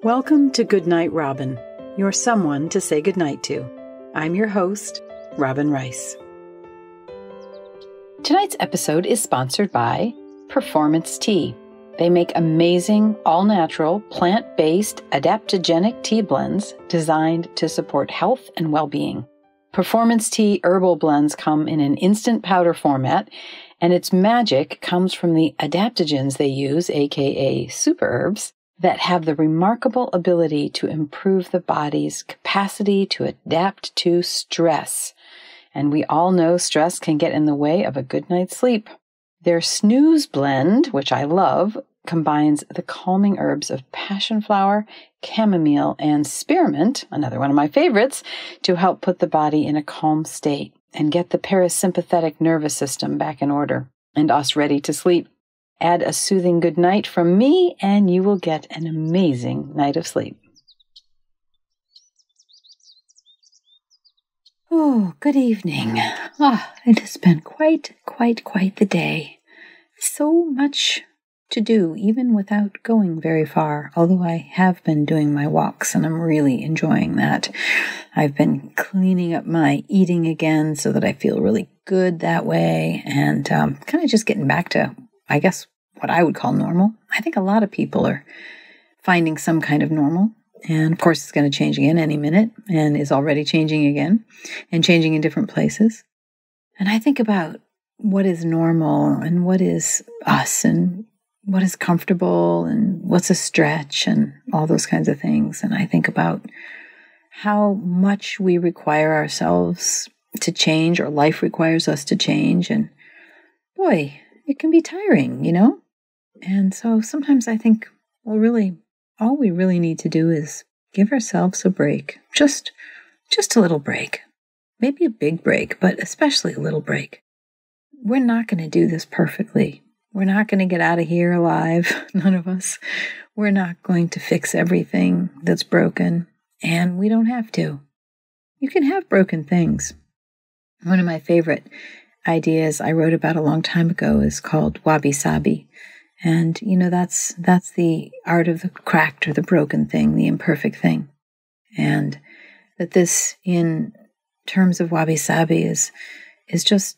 Welcome to Goodnight, Robin, your someone to say goodnight to. I'm your host, Robin Rice. Tonight's episode is sponsored by Performance Tea. They make amazing, all-natural, plant-based, adaptogenic tea blends designed to support health and well-being. Performance Tea herbal blends come in an instant powder format, and its magic comes from the adaptogens they use, aka super herbs, that have the remarkable ability to improve the body's capacity to adapt to stress. And we all know stress can get in the way of a good night's sleep. Their snooze blend, which I love, combines the calming herbs of passion flower, chamomile, and spearmint, another one of my favorites, to help put the body in a calm state and get the parasympathetic nervous system back in order and us ready to sleep. Add a soothing good night from me, and you will get an amazing night of sleep. Oh, good evening. It has been quite the day. So much to do, even without going very far, although I have been doing my walks, and I'm really enjoying that. I've been cleaning up my eating again so that I feel really good that way, and kind of just getting back to, I guess, what I would call normal. I think a lot of people are finding some kind of normal. And of course, it's going to change again any minute, and is already changing again, and changing in different places. And I think about what is normal, and what is us, and what is comfortable, and what's a stretch, and all those kinds of things. And I think about how much we require ourselves to change, or life requires us to change. And boy, it can be tiring, you know? And so sometimes I think, well, really, all we really need to do is give ourselves a break. Just a little break. Maybe a big break, but especially a little break. We're not going to do this perfectly. We're not going to get out of here alive, none of us. We're not going to fix everything that's broken, and we don't have to. You can have broken things. One of my favorite ideas I wrote about a long time ago is called Wabi-sabi. And, you know, that's the art of the cracked or the broken thing, the imperfect thing. And that this, in terms of wabi-sabi, is just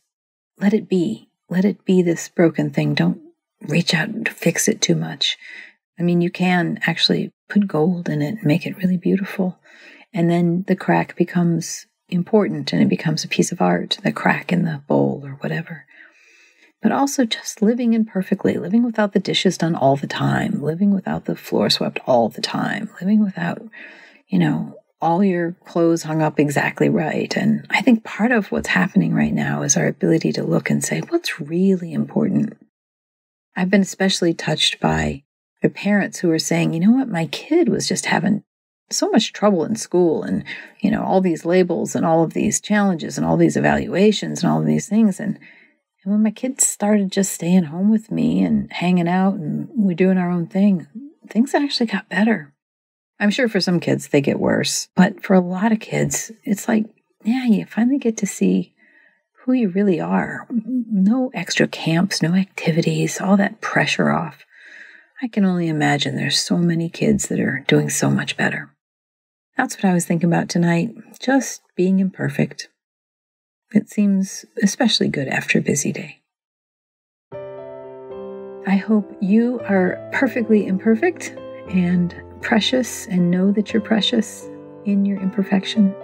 let it be. Let it be this broken thing. Don't reach out to fix it too much. I mean, you can actually put gold in it and make it really beautiful. And then the crack becomes important, and it becomes a piece of art, the crack in the bowl or whatever. But also just living imperfectly, living without the dishes done all the time, living without the floor swept all the time, living without, you know, all your clothes hung up exactly right. And I think part of what's happening right now is our ability to look and say, what's really important? I've been especially touched by the parents who are saying, you know what, my kid was just having so much trouble in school, and, you know, all these labels and all of these challenges and all these evaluations and all of these things. And when my kids started just staying home with me and hanging out and we're doing our own thing, things actually got better. I'm sure for some kids they get worse, but for a lot of kids, it's like, yeah, you finally get to see who you really are. No extra camps, no activities, all that pressure off. I can only imagine there's so many kids that are doing so much better. That's what I was thinking about tonight, just being imperfect. It seems especially good after a busy day. I hope you are perfectly imperfect and precious, and know that you're precious in your imperfection.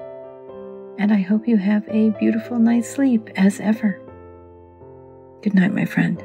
And I hope you have a beautiful night's sleep as ever. Good night, my friend.